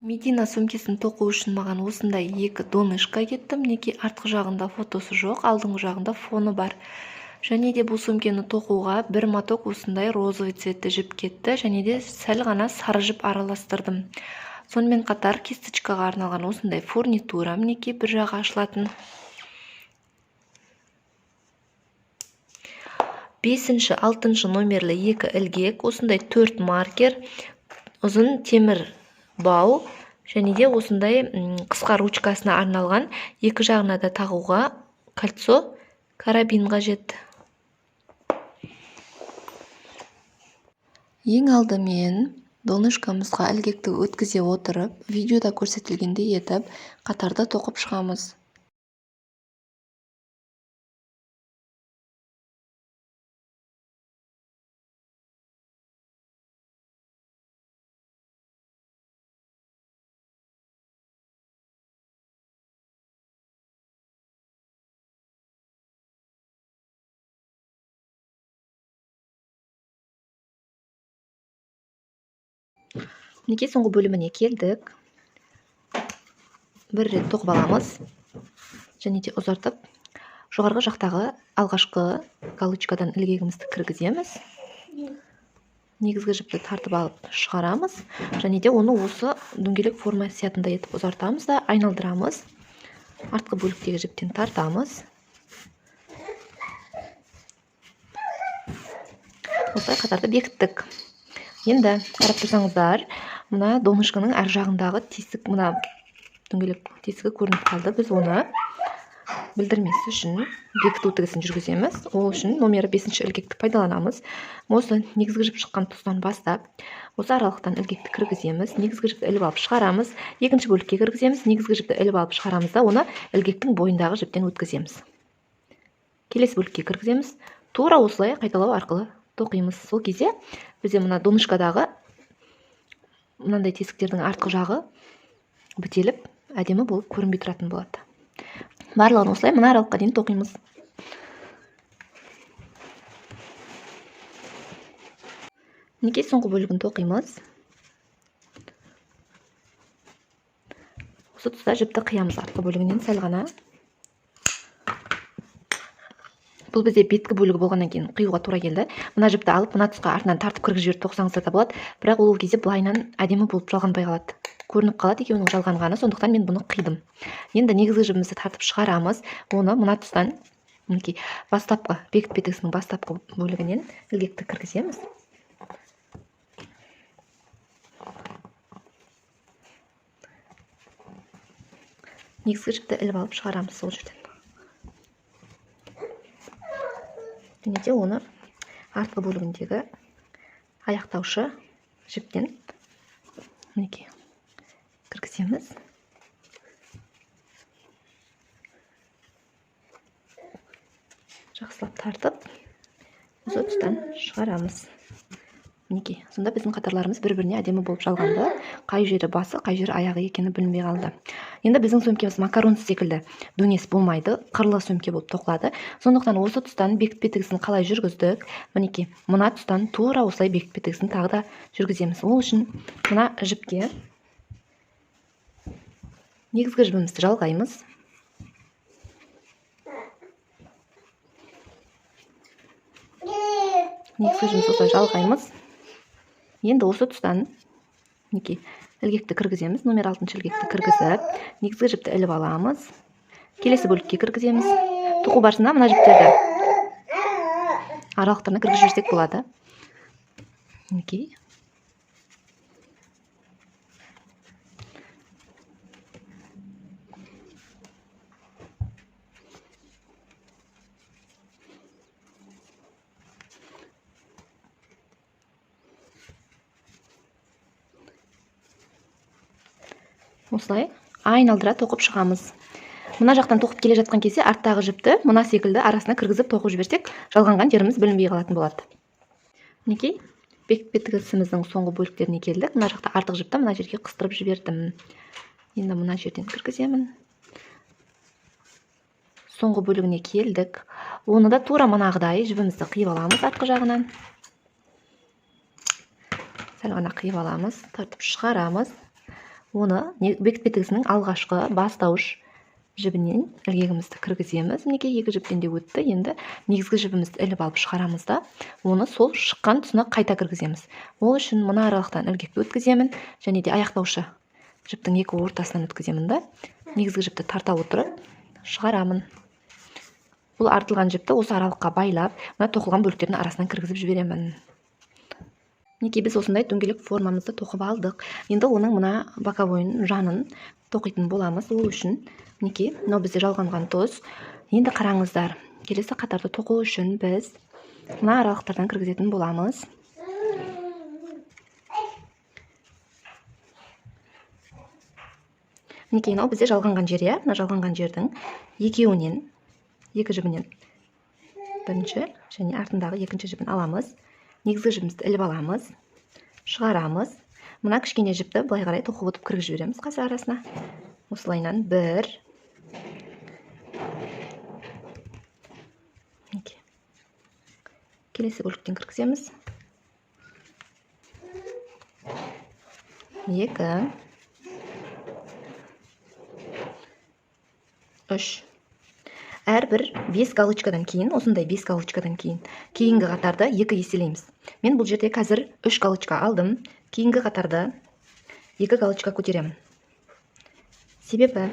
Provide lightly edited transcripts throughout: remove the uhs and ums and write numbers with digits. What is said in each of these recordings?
Медина сөмкесін тоқу үшін маған осындай екі донышко кетті. Мінекей артқы жағында фотосы жоқ, алдыңғы жағында фоны бар. Және де бұл сөмкені тоқуға бір моток осындай розовый цветті жіп кетті. Және де сәл ғана сары жіп араластырдым. Сонымен қатар кисточкаға арналған осындай фурнитура. Мінекей бір жағы ашылатын. 5-6 номерлі екі ілгек, осындай 4 маркер, ұзын темір бау, және де осындай қысқа ручкасына арналған, екі жағына да тағуға кольцо, карабин қажет. Ең алдымен донышкамызға ілгекті өткізе отырып, видеода көрсетілгендей етіп, қатарды тоқып шығамыз. Мінекей соңғы бөліміне келдік. Бір рет тоқып аламыз. Және де ұзартып, жоғарғы жақтағы алғашқы галочкадан ілгегімізді кіргіземіз. Негізгі жіпті тартып алып шығарамыз. Және де оны осы дөңгелек форма сиятында етіп ұзартамыз да айналдырамыз. Артқы бөліктегі жіптен тартамыз. Осылай қатарды бекіттік. Енді қарап тұрсаңыздар, мына донышканың әр жағындағы тесік, мына дөңгелек тесігі көрініп қалды. Біз оны білдірмес үшін бекіту тігісін жүргіземіз. Ол үшін номері 5 ілгекті пайдаланамыз. Осы негізгі жіп шыққан тұстан бастап, осы аралықтан ілгекті кіргіземіз. Негізгі жіпті іліп алып шығарамыз. Екінші бөлікке кіргіземіз. Негізгі жіпті іліп алып шығарамыз да, оны ілгектің бойындағы жіптен өткіземіз. Келесі бөлікке кіргіземіз. Тура осылай қайталау арқылы тоқимыз. Сол кезде бізде мына донышкадағы мынандай тесіктердің артқы жағы бітеліп, әдемі болып көрінбей тұратын болады. Барлығын осылай мына аралыққа дейін тоқимыз. Мінекей соңғы бөлігін тоқимыз. Осы тұста жіпті қиямыз артқы бөлігінен сәл ғана. Бұл бізде беткі бөлігі болғаннан кейін қиюға тура келді. Мына жіпті алып, мына тұсқа артынан тартып кіргізіп жіберіп тоқсаңыздар да болады. Бірақ ол кезде былайынан әдемі болып жалғанбай қалады. Көрініп қалады екеуінің жалғанғаны, сондықтан мен бұны қидым. Енді негізгі жібімізді тартып шығарамыз. Оны мына тұстан, мінекей, бастапқы бекітпе тігісінің бастапқы бөлігінен ілгекті кіргіземіз. Негізгі жіпті іліп алып шығарамыз сол жерден. Және де оны артқы бөлігіндегі аяқтаушы жіптен мінекей кіргіземіз. Жақсылап тартып, осы тұстан шығарамыз. Мінекей, сонда біздің қатарларымыз бір-біріне әдемі болып жалғанды. Қай жері басы, қай жері аяғы екені білінбей қалды. Енді біздің сөмкеміз макарон секілді дөңес болмайды, қырлы сөмке болып тоқылады. Сондықтан осы тұстан бекітпе тігісін қалай жүргіздік? Мінекей, мына тұстан тура осылай бекітпе тігісін тағы да жүргіземіз. Ол үшін мына жіпке негізгі жібімізді жалғаймыз. Негізгі жібімізді осылай жалғаймыз. Енді осы тұстан мінекей ілгекті кіргіземіз. Номер 6 ілгекті кіргізіп, негізгі жіпті іліп аламыз. Келесі бөлікке кіргіземіз. Тоқу барысында мына жіптерді аралықтарына кіргізіп жіберсек болады. Мінекей. Осылай айналдыра тоқып шығамыз. Мына жақтан тоқып келе жатқан кезде арттағы жіпті мына секілді арасына кіргізіп тоқып жіберсек, жалғанған жеріміз білінбей қалатын болады. Мінекей, бекітпе тігісіміздің соңғы бөліктеріне келдік. Мына жақта артық жіпті мына жерге қыстырып жібердім. Енді мына жерден кіргіземін. Соңғы бөлігіне келдік. Оны да тура мынағыдай жібімізді қиып аламыз артқы жағынан. Сәл ғана қиып аламыз, тартып шығарамыз. оны бекітпе тігісінің алғашқы бастауыш жібінен ілгегімізді кіргіземіз. Мінекей 2 жіптен де өтті. Енді негізгі жібімізді іліп алып шығарамыз да, оны сол шыққан тұсына қайта кіргіземіз. Ол үшін мына аралықтан ілгекті өткіземін, және де аяқтаушы жіптің екі ортасынан өткіземін да, негізгі жіпті тарта отырып шығарамын. Бұл артылған жіпті осы аралыққа байлап, мына тоқылған бөліктердің арасынан кіргізіп жіберемін. Мінекей біз осындай дөңгелек формамызды тоқып алдық. Енді оның мына боковойын жанын тоқитын боламыз. Ол үшін мінекей мынау бізде жалғанған тұз. Енді қараңыздар, келесі қатарды тоқу үшін біз мына аралықтардан кіргізетін боламыз. Мінекей мынау бізде жалғанған жер, мына жалғанған жердің екеуінен, екі жібінен бірінші және артындағы екінші жібін аламыз. Негізгі жібімізді іліп аламыз, шығарамыз. Мына кішкене жіпті былай қарай тоқып өтіп кіргізіп жібереміз қазір арасына. Осылайынан бір. Келесі бөліктен кіргіземіз. 2, 3. Әрбір 5 галочкадан кейін, осындай 5 галочкадан кейін, кейінгі қатарды 2 еселейміз. Мен бұл жерде қазір 3 галочка алдым, кейінгі қатарды 2 галочка көтеремін. Себебі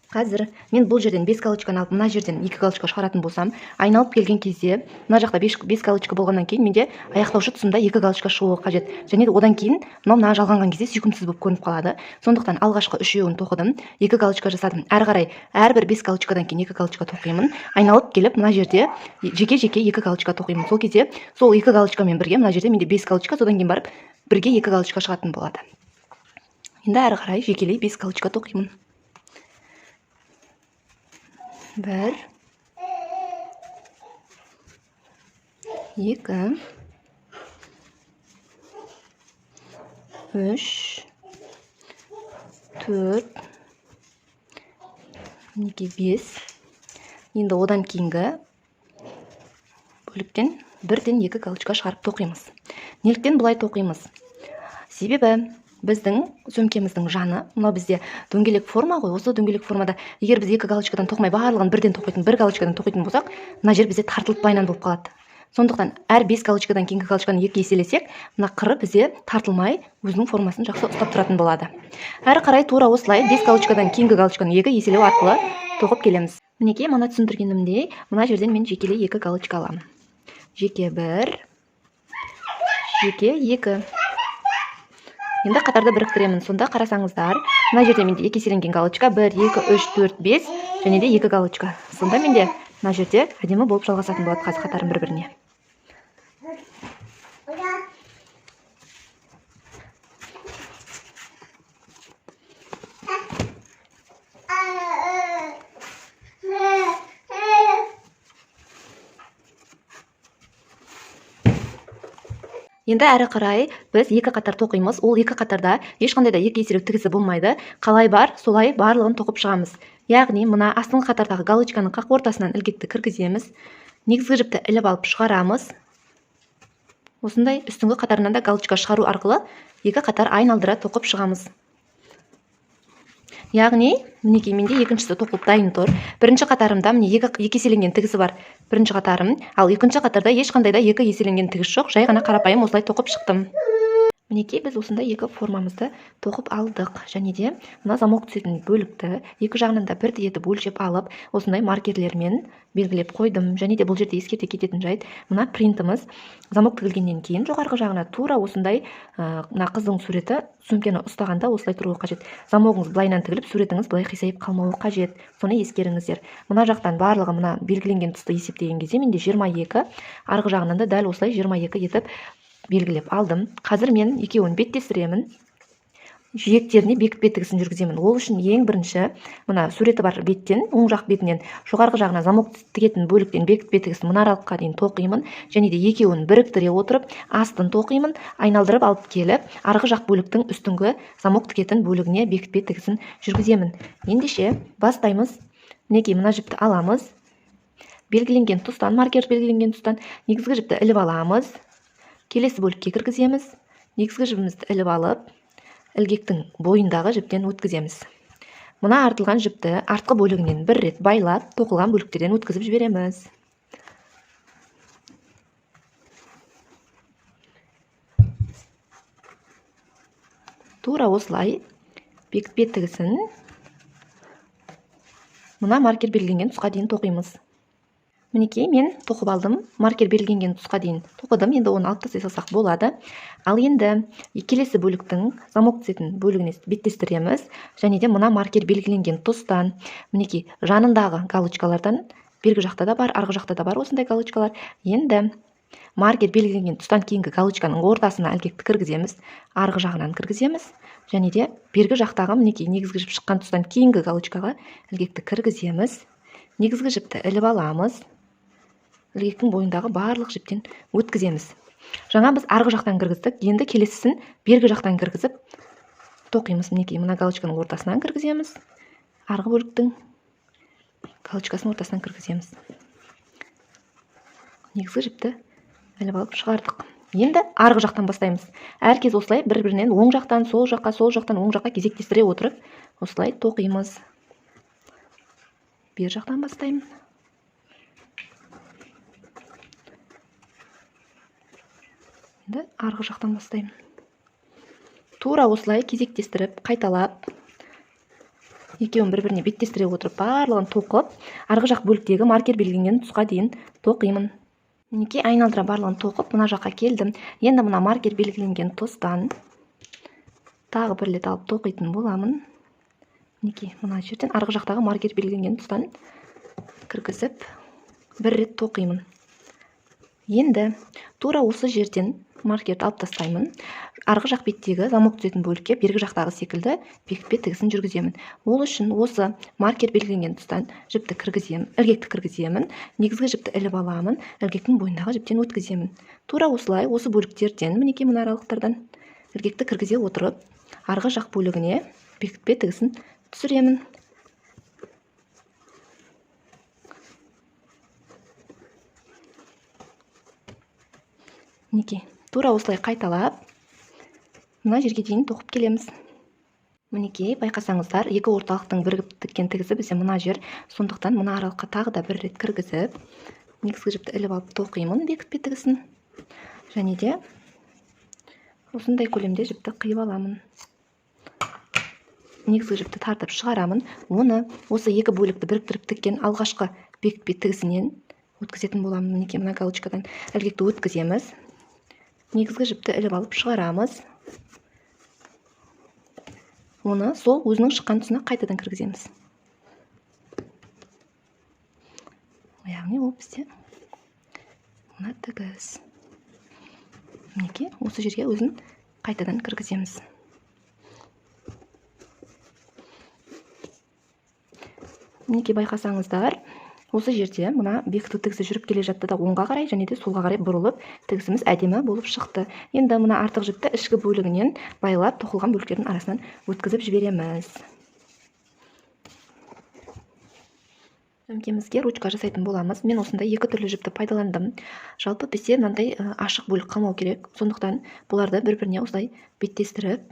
қазір мен бұл жерден 5 галочканы алып, мына жерден 2 галочка шығаратын болсам, айналып келген кезде, мына жақта 5 галочка болғаннан кейін, менде аяқтаушы тұсында 2 галочка шығуы қажет. Және де одан кейін мына жалғанған кезде сүйкімсіз болып көрініп қалады. Сондықтан алғашқы үшеуін тоқыдым, 2 галочка жасадым. Әрі қарай әрбір 5 галочкадан кейін 2 галочка тоқимын. Айналып келіп, мына жерде жеке-жеке 2 галочка тоқимын. Сол кезде сол 2 галочкамен бірге мына жерде менде 5 галочка, содан кейін барып бірге 2 галочка шығатын болады. Енді әрі қарай жекелей 5 галочка тоқимын. 1, 2, 3, 4, мінекей 5. Енді одан кейінгі бөліктен бірден 2 галочка шығарып тоқимыз. Неліктен бұлай тоқимыз? Себебі біздің сөмкеміздің жаны, мынау бізде дөңгелек форма ғой. Осы дөңгелек формада егер біз 2 галочкадан тоқымай барлығын бірден тоқитын, 1 галочкадан тоқитын болсақ, мына жер бізде тартылып байнан болып қалады. Сондықтан әр 5 галочкадан кейінгі галочканы 2 еселесек, мына қыры бізде тартылмай өзінің формасын жақсы ұстап тұратын болады. Әрі қарай тура осылай 5 галочкадан кейінгі галочканы 2 еселеу арқылы тоқып келеміз. Мінекей мына түсіндіргенімдей, мына жерден мен жекелей 2 галочка аламын. Жеке 1, жеке 2. Енді қатарды біріктіремін. Сонда қарасаңыздар, мына жерде менде 2 еселенген галочка, 1, 2, 3, 4, 5 және де 2 галочка. Сонда менде мына жерде әдемі болып жалғасатын болады қазір қатарым бір-біріне. Енді әрі қарай біз 2 қатар тоқимыз. Ол 2 қатарда ешқандай да 2 еселеу тігісі болмайды. Қалай бар, солай барлығын тоқып шығамыз. Яғни мына астыңғы қатардағы галочканың қақ ортасынан ілгекті кіргіземіз. Негізгі жіпті іліп алып шығарамыз. Осындай үстіңгі қатарынан да галочка шығару арқылы 2 қатар айналдыра тоқып шығамыз. Яғни, мінекей менде екіншісі тоқылып дайын тұр. Бірінші қатарымда міне 2 еселенген тігісі бар. Бірінші қатарым, ал екінші қатарда ешқандай да 2 еселенген тігіс жоқ. Жай ғана қарапайым осылай тоқып шықтым. Мінекей біз осындай 2 формамызды тоқып алдық. Және де мына замок түсетін бөлікті екі жағынан да бірдей етіп өлшеп алып, осындай маркерлермен белгілеп қойдым. Және де бұл жерде ескерте кететін жайт, мына принтіміз замок тігілгеннен кейін жоғарғы жағына тура осындай мына қыздың суреті сөмкені ұстағанда осылай тұруы қажет. Замогыңыз былайынан тігіліп, суретіңіз былай қисайып қалмауы қажет. Соны ескеріңіздер. Мына жақтан барлығы мына белгіленген тұсты есептеген кезде менде 22, арғы жағынан да дәл осылай 22 етіп белгілеп алдым. Қазір мен екеуін беттестіремін. Жиектеріне бекітпе тігісін жүргіземін. Ол үшін ең бірінші мына суреті бар беттен, оң жақ бетінен жоғарғы жағына замок тігетін бөліктен бекітпе тігісін мына аралыққа дейін тоқимын. Және де екеуін біріктіре отырып, астын тоқимын, айналдырып алып келіп, арғы жақ бөліктің үстіңгі замок тігетін бөлігіне бекітпе тігісін жүргіземін. Ендеше бастаймыз. Мінекей мына жіпті аламыз. Белгіленген тұстан, маркер белгіленген тұстан негізгі жіпті іліп аламыз. Келесі бөлікке кіргіземіз. Негізгі жібімізді іліп алып, ілгектің бойындағы жіптен өткіземіз. Мына артылған жіпті артқы бөлігінен бір рет байлап, тоқылған бөліктерден өткізіп жібереміз. Тура осылай бекітпе тігісін мына маркер белгіленген тұсқа дейін тоқимыз. Мінекей, мен тоқып алдым. Маркер белгіленген тұсқа дейін тоқыдым. Енді оны алып тастай салсақ болады. Ал енді келесі бөліктің замок түсетін бөлігіне беттестіреміз. Және де мына маркер белгіленген тұстан, мінекей, жанындағы галочкалардан, бергі жақта да бар, арғы жақта да бар осындай галочкалар. Енді маркер белгіленген тұстан кейінгі галочканың ортасына ілгекті кіргіземіз, арғы жағынан кіргіземіз. Және де бергі жақтағы, мінекей, негізгі жіп шыққан тұстан кейінгі галочкаға ілгекті кіргіземіз. Негізгі жіпті іліп аламыз. Ілгектің бойындағы барлық жіптен өткіземіз. Жаңа біз арғы жақтан кіргіздік. Енді келесісін бергі жақтан кіргізіп тоқимыз. Мінекей, мына галочканың ортасынан кіргіземіз. Арғы бөліктің галочкасының ортасынан кіргіземіз. Негізгі жіпті іліп алып шығардық. Енді арғы жақтан бастаймыз. Әркез осылай бір-бірінен оң жақтан сол жаққа, сол жақтан оң жаққа кезектестіре отырып, осылай тоқимыз. Бер жақтан бастаймын. Енді арғы жақтан бастаймын. Тура осылай кезектестіріп, қайталап, екеуін бір-біріне беттестіре отырып, барлығын тоқып, арғы жақ бөліктегі маркер белгіленген тұсқа дейін тоқимын. Мінекей, айналдыра барлығын тоқып, мына жаққа келдім. Енді мына маркер белгіленген тұстан тағы бір рет алып тоқитын боламын. Мінекей, мына жерден арғы жақтағы маркер белгіленген тұстан кіргізіп, бір рет тоқимын. Енді тура осы жерден маркерді алып тастаймын. Арғы жақ беттегі замок түсетін бөлікке бергі жақтағы секілді бекітпе тігісін жүргіземін. Ол үшін осы маркер белгіленген тұстан жіпті кіргіземін, ілгекті кіргіземін, негізгі жіпті іліп аламын, ілгектің бойындағы жіптен өткіземін. Тура осылай осы бөліктерден, мінекей, мына аралықтардан ілгекті кіргізе отырып, арғы жақ бөлігіне бекітпе тігісін түсіремін. Мінекей, тура осылай қайталап, мына жерге дейін тоқып келеміз. Мінекей, байқасаңыздар, екі орталықтың бірігіп тіккен тігісі бізде мына жер. Сондықтан мына аралыққа тағы да бір рет кіргізіп, негізгі жіпті іліп алып тоқимын бекітпе тігісін. Және де осындай көлемде жіпті қиып аламын. Негізгі жіпті тартып шығарамын. Оны осы екі бөлікті біріктіріп тіккен алғашқы бекітпе тігісінен өткізетін боламын. Мінекей, мына галочкадан ілгекті өткіземіз. Негізгі жіпті іліп алып шығарамыз. Оны сол өзінің шыққан тұсына қайтадан кіргіземіз. Яғни ол бізде мына тігіс. Мінекей, осы жерге өзін қайтадан кіргіземіз. Мінекей, байқасаңыздар, осы жерде мына бекіту тігісі жүріп келе жатты да оңға қарай және де солға қарай бұрылып, тігісіміз әдемі болып шықты. Енді мына артық жіпті ішкі бөлігінен байлап, тоқылған бөліктердің арасынан өткізіп жібереміз. Сөмкемізге ручка жасайтын боламыз. Мен осындай екі түрлі жіпті пайдаландым. Жалпы бізде мынандай ашық бөлік қалмау керек. Сондықтан бұларды бір-біріне осылай беттестіріп,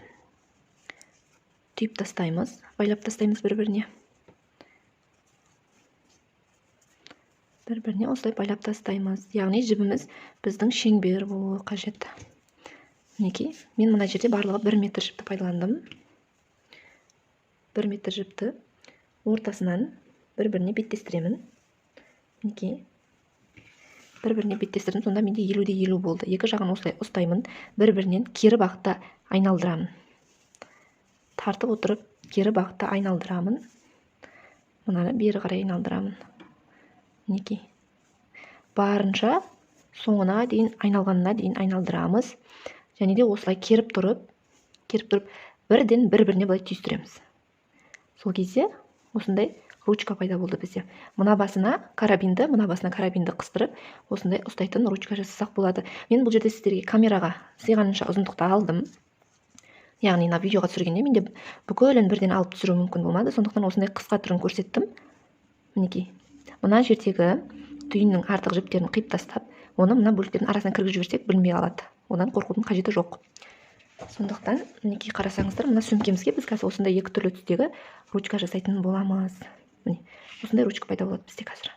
түйіп тастаймыз, байлап тастаймыз бір-біріне. Бір-біріне осылай байлап тастаймыз. Яғни жібіміз біздің шеңбер болуы қажет. Мінекей, мен мына жерде барлығы 1 метр жіпті пайдаландым. 1 метр жіпті ортасынан бір-біріне беттестіремін. Мінекей, бір-біріне беттестірдім, сонда менде 50-де 50 болды. Екі жағын осылай ұстаймын, бір-бірінен кері бағытта айналдырамын. Тартып отырып, кері бағытта айналдырамын. Мынаны бері қарай айналдырамын. Мінекей, барынша соңына дейін, айналғанына дейін айналдырамыз. Және де осылай керіп тұрып, бірден бір-біріне былай түйістіреміз. Сол кезде осындай ручка пайда болды бізде. Мына басына карабинді қыстырып, осындай ұстайтын ручка жасасақ болады. Мен бұл жерде сіздерге камераға сыйғанынша ұзындықты алдым. Яғни видеоға түсіргенде менде бүкілін бірден алып түсіру мүмкін болмады. Сондықтан осындай қысқа түрін көрсеттім. Мінекей, мына жердегі түйіннің артық жіптерін қиып тастап, оны мына бөліктердің арасына кіргізіп жіберсек білмей қалады. Одан қорқудың қажеті жоқ. Сондықтан мінекей қарасаңыздар, мына сөмкемізге біз қазір осындай 2 түрлі түстегі ручка жасайтын боламыз. Міне осындай ручка пайда болады бізде қазір.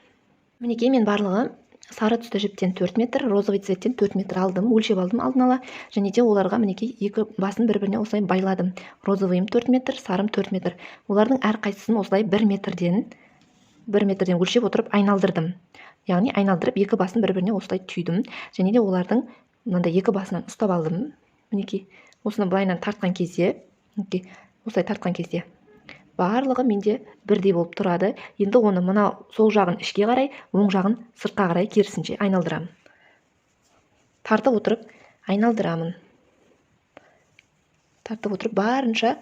Мінекей мен барлығы сары түсті жіптен 4 метр, розовый цветтен 4 метр алдым, өлшеп алдым алдын ала, және де оларға мінекей 2 басын бір-біріне осылай байладым. Розовыйым 4 метр, сарым 4 метр. Олардың әрқайсысын осылай 1 метрден өлшеп отырып айналдырдым. Яғни айналдырып 2 басын бір-біріне осылай түйдім, және де олардың мынандай 2 басынан ұстап алдым. Мінекей осыны былайынан тартқан кезде, осылай тартқан кезде барлығы менде бірдей болып тұрады. Енді оны мына сол жағын ішке қарай, оң жағын сыртқа қарай керісінше айналдырамын. Тартып отырып айналдырамын. Тартып отырып барынша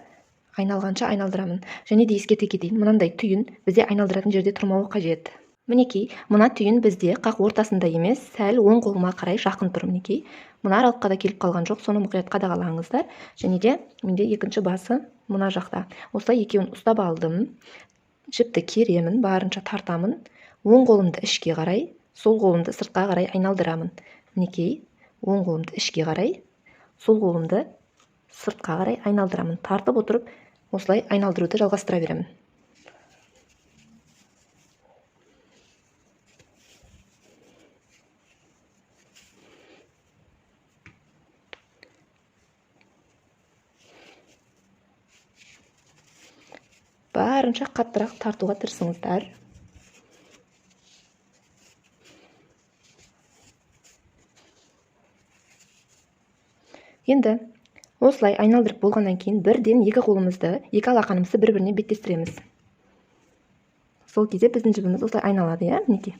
айналғанша айналдырамын. Және де ескерте кетейін, мынандай түйін бізде айналдыратын жерде тұрмауы қажет. Мінекей, мына түйін бізде қақ ортасында емес, сәл оң қолыма қарай жақын тұр. Мінекей, мына аралыққа да келіп қалған жоқ, соны мұқият қадағалаңыздар. Және де менде екінші басы мына жақта. Осылай екеуін ұстап алдым. Жіпті керемін, барынша тартамын. Оң қолымды ішке қарай, сол қолымды сыртқа қарай айналдырамын. Мінекей, оң қолымды ішке қарай, сол қолымды сыртқа қарай айналдырамын. Тартып отырып, осылай айналдыруды жалғастыра беремін. Барынша қаттырақ тартуға тырысыңыздар. Енді осылай айналдырып болғаннан кейін бірден 2 қолымызды, 2 алақанымызды бір-біріне беттестіреміз. Сол кезде біздің жібіміз осылай айналады, мінекей.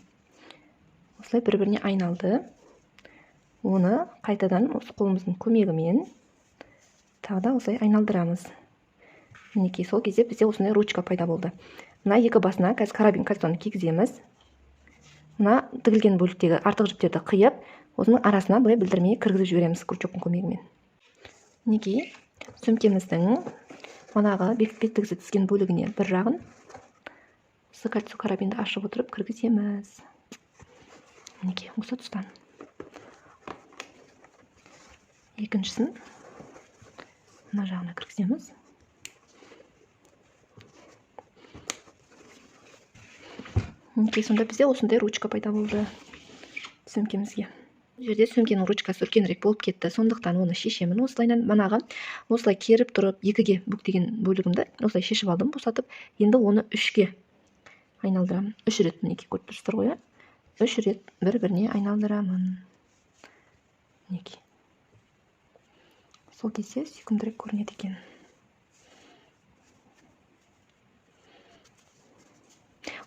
Осылай бір-біріне айналды. Оны қайтадан осы қолымыздың көмегімен тағы да осылай айналдырамыз. Мінекей, сол кезде бізде осындай ручка пайда болды. Мына 2 басына қазір карабин кальсонды кигіземіз. Мына тігілген бөліктегі артық жіптерді қиып, осының арасына былай білдірмей кіргізіп жібереміз крючоктың көмегімен. Мінекей, сөмкеміздің манағы бекітпе тігізі түскен бөлігіне бір жағын осы кольцо карабинді ашып отырып кіргіземіз. Мінекей, осы тұстан. Екіншісін мына жағына кіргіземіз. Мінекей, сонда бізде осындай ручка пайда болды сөмкемізге. Жерде сөмкенің ручкасы үлкенірек болып кетті, сондықтан оны шешемін. Осылайнан манағы осылай керіп тұрып 2-ге бүктеген бөлігімді осылай шешіп алдым, босатып. Енді оны 3-ге айналдырамын. 3 рет, мінекей, көріп тұрсыздар ғой. 3 рет бір-біріне айналдырамын. Мінекей. Сол кезде сүйкімдірек көрінеді екен.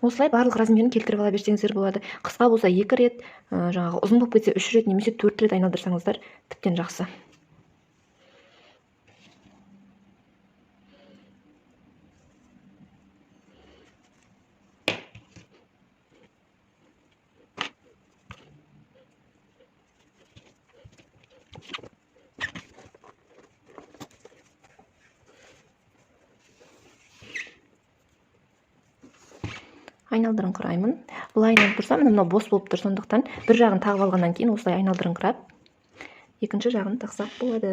Осылай барлық размерін келтіріп ала берсеңіздер болады. Қысқа болса 2 рет, жаңағы ұзын болып кетсе 3 рет немесе 4 рет айналдырсаңыздар тіптен жақсы. Айналдырыңқыраймын. Былай айналып тұрса, мынау бос болып тұр, сондықтан бір жағын тағып алғаннан кейін осылай айналдырыңқырап, екінші жағын тақсақ болады.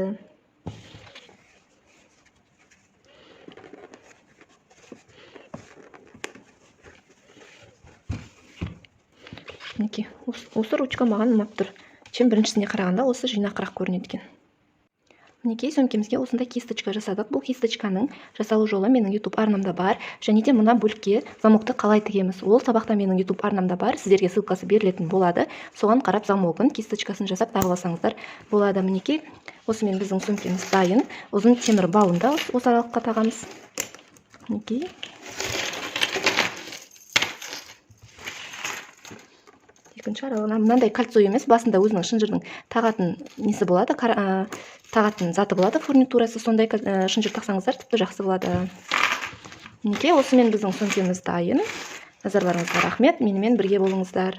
Мінекей, осы ручка маған ұнап тұр. Чем біріншісіне қарағанда осы жинақырақ көрінеді екен. Мінекей, сөмкемізге осындай кисточка жасадық. Бұл кисточканың жасалу жолы менің YouTube арнамда бар. Және де мына бөлікке замокты қалай тігеміз. Ол сабақта менің YouTube арнамда бар. Сіздерге ссылкасы берілетін болады. Соған қарап замогын, кисточкасын жасап тағып алсаңыздар болады. Мінекей, осымен біздің сөмкеміз дайын. Ұзын темір бауында осы аралыққа тағамыз. Мінекей. Екінші аралығына мынандай кольцо емес, басында өзінің шынжырдың тағатын несі болады, тағатын заты болады, фурнитурасы. Сондай шынжыр тақсаңыздар тіпті жақсы болады. Мінекей, осымен біздің сөмкеміз дайын. Назарларыңызға рахмет, менімен бірге болыңыздар.